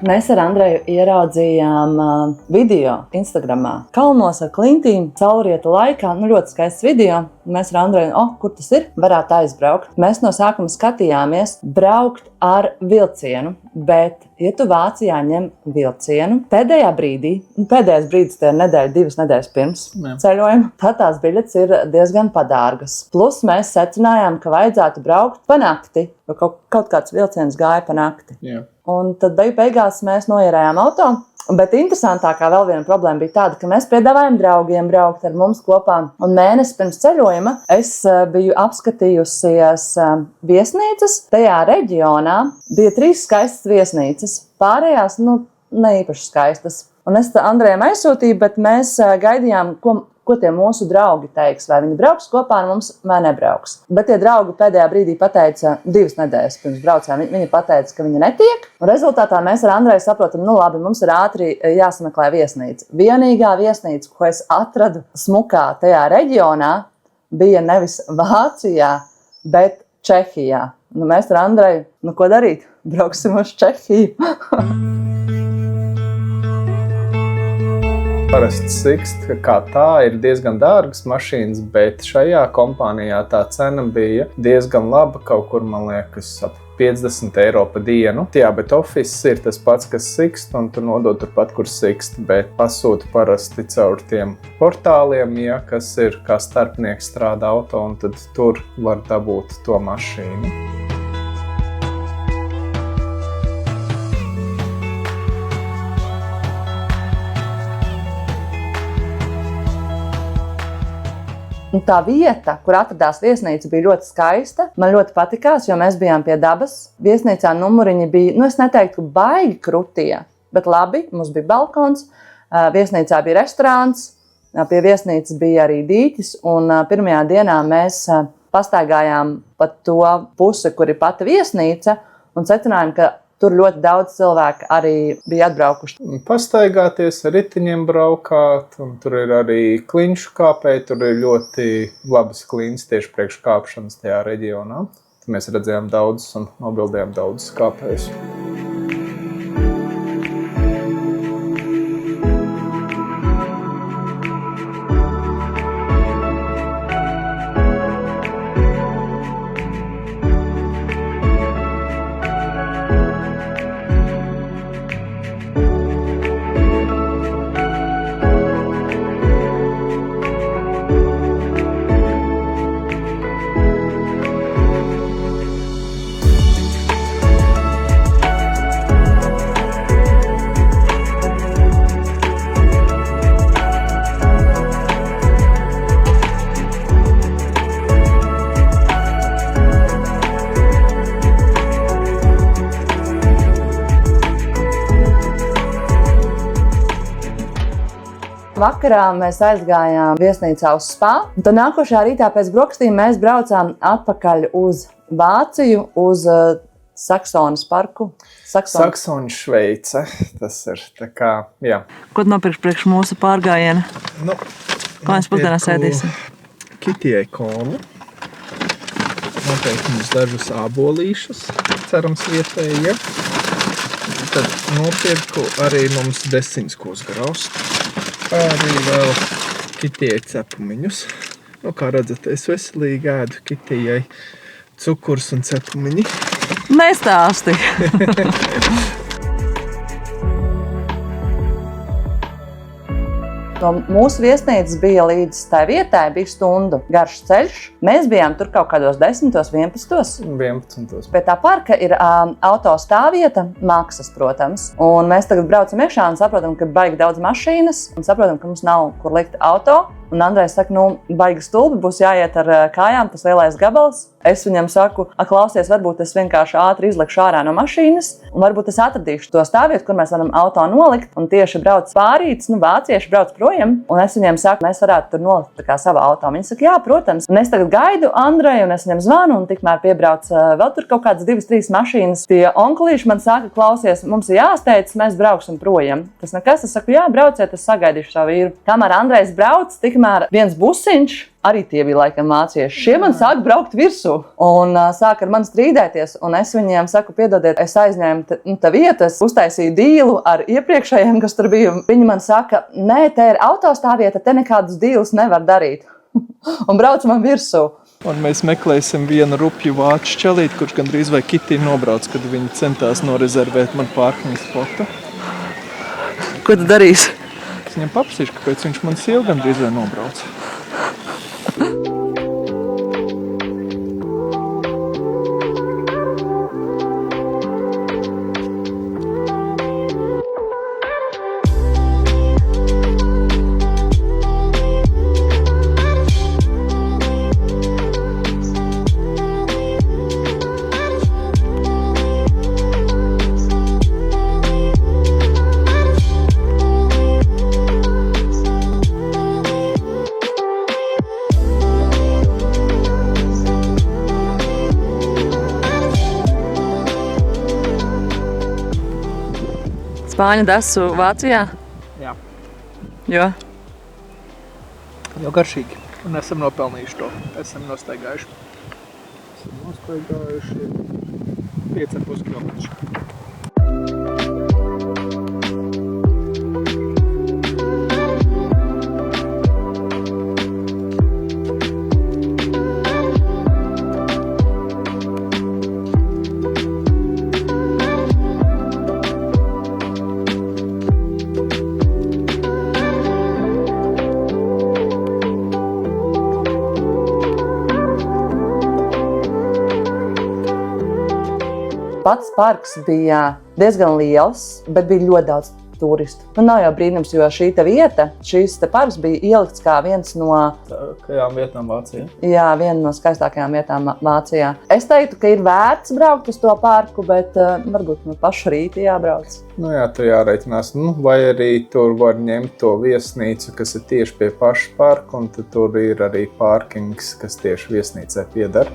Mēs ar Andreju ieraudzījām video Instagramā. Kalnos ar klintīm, saulrieta laikā, ļoti skaists video. Mēs ar Andreju, kur tas ir? Varētu aizbraukt. Mēs no sākuma skatījāmies braukt ar vilcienu, bet, ja tu Vācijā ņem vilcienu, pēdējais brīdis, tie ir nedēļa, 2 nedēļas pirms ceļojuma, tad tās biļetes ir diezgan padārgas. Plus mēs secinājām, ka vajadzētu braukt pa nakti, jo kaut kāds vilciens gāja pa nakti. Jā. Un tad beigās mēs noierējām auto. Bet interesantākā vēl viena problēma bija tāda, ka mēs piedāvājam draugiem braukt ar mums kopā. Un mēnesi pirms ceļojuma es biju apskatījusies viesnīcas. Tajā reģionā bija 3 skaistas viesnīcas. Pārējās, ne īpaši skaistas. Un es Andrejam aizsūtīju, bet mēs gaidījām, ko tie mūsu draugi teiks, vai viņi brauks kopā ar mums vai nebrauks. Bet tie draugi pēdējā brīdī pateica 2 nedēļas pirms braucējiem. Viņi pateica, ka viņi netiek. Un rezultātā mēs ar Andreju saprotam, labi, mums ir ātri jāsameklē viesnīca. Vienīgā viesnīca, ko es atradu smukā tajā reģionā, bija nevis Vācijā, bet Čehijā. Mēs ar Andreju, ko darīt? Brauksim uz Čehiju. Parasti Sixt kā tā ir diezgan dārgas mašīnas, bet šajā kompānijā tā cena bija diezgan laba, kaut kur, man liekas, ap 50 eiro pa dienu. Jā, bet office ir tas pats, kas Sixt, un tu nodod turpat, kur Sixt, bet pasūta parasti caur tiem portāliem, kas ir kā starpnieks strādā auto, un tad tur var dabūt to mašīnu. Un tā vieta, kur atradās viesnīca, bija ļoti skaista. Man ļoti patikās, jo mēs bijām pie dabas. Viesnīcā numuriņi bija, es neteiktu, ka baigi krutie, bet labi, mums bija balkons, viesnīcā bija restorāns, pie viesnīcas bija arī dīķis, un pirmajā dienā mēs pastaigājām pa to pusi, kur ir pati viesnīca, un secinājām, ka tur ļoti daudz cilvēku arī bija atbraukuši. Pastaigāties, ar ritiņiem braukāt, un tur ir arī klinšu kāpēji, tur ir ļoti labas klints tieši priekš kāpšanas tajā reģionā. Mēs redzējām daudzus un nobildējām daudzus kāpējus. Vakarā mēs aizgājām viesnīcā uz spa, un tad nākošajā rītā pēc brokastīm mēs braucām atpakaļ uz Vāciju, uz Saksonas parku. Saksona Šveice, tas ir tā kā, jā. Ko nopirkt priekš mūsu pārgājiena? Kā mēs pusdienās ēdīsim? Kitijai kolu. Noteikti mums dažus ābolīšus, cerams vietējie. Tad nopirku arī mums desiņskos graust. Arī vēl kitijai cepumiņus. Kā redzat, es veselīgi ēdu kitijai cukurs un cepumiņi. Nestāsti! No mūsu viesnīcas bija līdz tai vietai, bija stundu garš ceļš. Mēs bijām tur kaut kādos 10, 11. Pie tā parka ir auto stāvvieta, maksas, protams. Un mēs tagad braucam iekšā un saprotam, ka baigi daudz mašīnas. Un saprotam, ka mums nav kur likt auto. Un Andrejs saka, baigi stulbi, būs jāiet ar kājām, tas lielais gabals. Es viņam saku, klausies, varbūt es vienkārši ātri izlekšu ārā no mašīnas, un varbūt es atradīšu to stāvvietu, kur mēs varam auto nolikt, un tieši brauc pārītis, vācieši brauc projām, un es viņiem saku, mēs varētu tur nolikt tā kā savu auto. Viņi saka, jā, protams. Un es tagad gaidu Andreju, un es viņam zvanu, un tikmēr piebrauc vēl tur kaut kādas 2-3 mašīnas. Tie onkulīši man saka, klausies, mums ir jāsteidz, mēs brauksim projām. Tas nekas, es saku, jā, brauciet, es sagaidīšu savu vīru. Kamēr Andrejs brauc, tikmēr tikmēr viens busiņš, arī tie bija laikam vācieši, šie man sāk braukt virsū un sāk ar mani strīdēties. Un es viņiem saku, piedodiet, es aizņēmu te vietu, es uztaisīju dīlu ar iepriekšējiem, kas tur bija. Viņi man saka, nē, te ir autostāvvieta, te nekādus dīlus nevar darīt. Un brauc man virsū. Un mēs meklēsim vienu rupju vācu čelīti, kurš gandrīz vai kitī nobrauc, kad viņi centās norezervēt man parkinga spotu. Ko tu darīsi? Es viņam paprasīšu, kāpēc viņš man sievu gandrīz vai nobrauc. Spāņu desu Vācijā? Jā. Jo? Jo garšīgi. Un esam nopelnījuši to. Esam nostaigājuši. Esam nostaigājuši 5,5 km. Pats parks bija diezgan liels, bet bija ļoti daudz turistu. Nu, nav jau brīnums, jo šī vieta, šīs parks bija ielikts kā viens no... Kādām vietām Vācijā? Jā, viena no skaistākajām vietām Vācijā. Es teiktu, ka ir vērts braukt uz to parku, bet varbūt no paša rīta jābrauc. Nu jā, tur jāreikinās. Vai arī tur var ņemt to viesnīcu, kas ir tieši pie paša parka, un tur ir arī parkings, kas tieši viesnīcai pieder.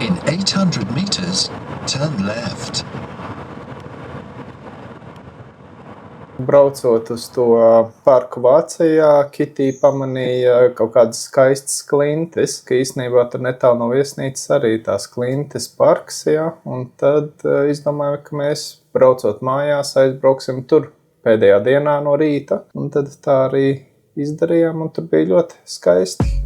In 800 meters, turn left. Braucot uz to parku Vācijā, Kitī pamanīja kaut kādas skaistas klintis, ka īstenībā tur netālu no viesnīcas arī tās klintis parks, jā. Un tad izdomāju, ka mēs braucot mājās aizbrauksim tur pēdējā dienā no rīta. Un tad tā arī izdarījām, un tur bija ļoti skaisti.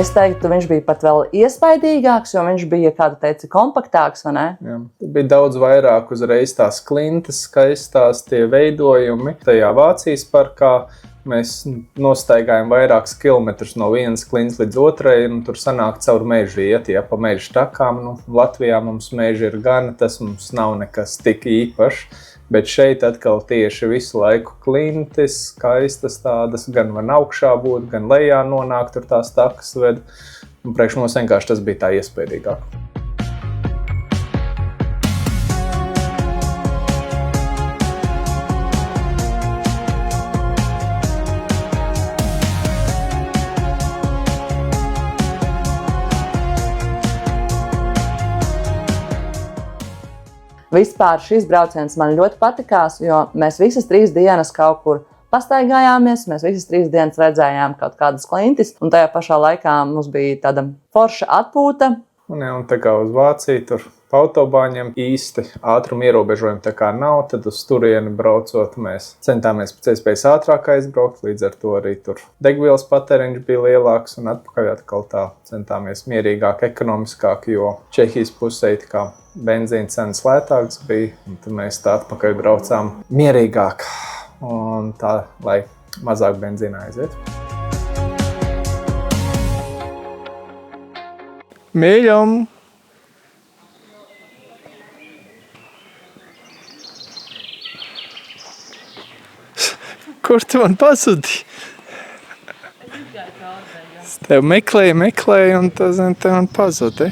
Es teiktu, viņš bija pat vēl iespaidīgāks, jo viņš bija, kā tu teici, kompaktāks, vai ne? Jā, bija daudz vairāk uzreiz tās klintas, skaistās tie veidojumi. Tajā Vācijas parkā mēs nostaigājām vairākus kilometrus no vienas klintas līdz otrai, un tur sanāk caur mežu iet, ja pa mežu takām. Latvijā mums meži ir gan, tas mums nav nekas tik īpašs. Bet šeit atkal tieši visu laiku klintis, skaistas tādas, gan var augšā būt, gan lejā nonākt, tur tās takas ved. Un priekš mums vienkārši tas bija tā iespējīgāk. Vispār šis brauciens man ļoti patikās, jo mēs visas 3 dienas kaut kur pastaigājāmies, mēs visas 3 dienas redzējām kaut kādas klintis, un tajā pašā laikā mums bija tāda forša atpūta. Un tā kā uz Vāciju tur pa autobāņiem īsti ātruma ierobežojumi tā kā nav, tad uz turieni braucot mēs centāmies pēc iespējas ātrāk aizbraukt, līdz ar to arī tur degvielas patēriņš bija lielāks un atpakaļ atkal tā centāmies mierīgāk, ekonomiskāk, jo Čehijas pusē it kā benzīna cenas lētāks bija, un tad mēs tā atpakaļ braucām mierīgāk un tā, lai mazāk benzīna aiziet. Mīļam! Kur tu man pazudi? Es tev meklēju, un tev man pazudi.